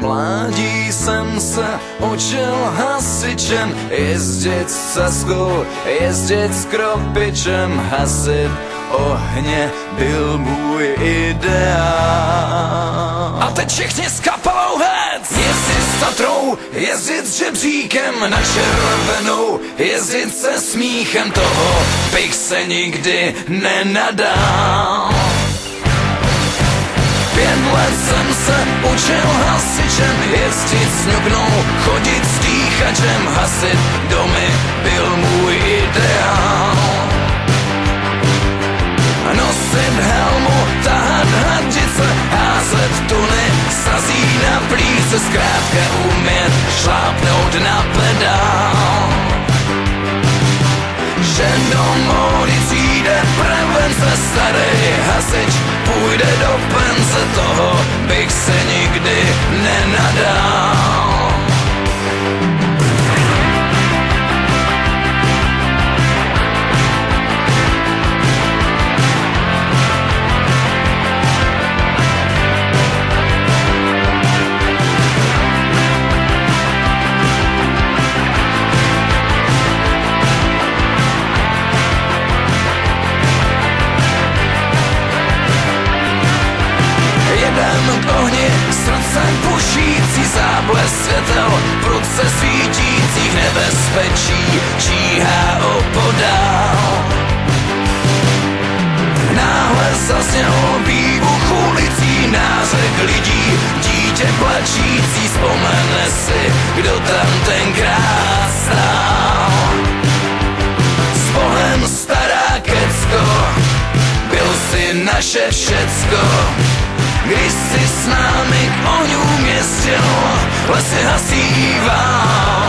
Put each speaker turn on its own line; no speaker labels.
mládí jsem se učil hasičem, jezdit s ceskou, jezdit s kropičem, hasit ohně byl můj ideál. A teď všichni s kapelou hec! Jezdit s Tatrou, jezdit s žebříkem na červenou, jezdit se smíchem, toho bych se nikdy nenadal. 5 let jsem se učil hasičem, jezdit s ňuknou, chodit s dýchačem, hasit domy byl můj ideál. Nosit helmu, tahat hadice, házet tuny, sazí na plíce, zkrátka umět šlápnout na pedál. Že do módy přijde prevence, starý hasič půjde do penze, toho bych se nikdy nenadal. K ohni, srdce pušící, záblesk světel, prudce svítících, nebezpečí číhá opodál. Náhle zazněl výbuch ulicí, nářek lidí, dítě plačící, vzpomene si, kdo tam tenkrát stál. S Bohem stará Kecko, byl si naše všecko. Když si s námi k ohňům jezdil, lesy hasíval.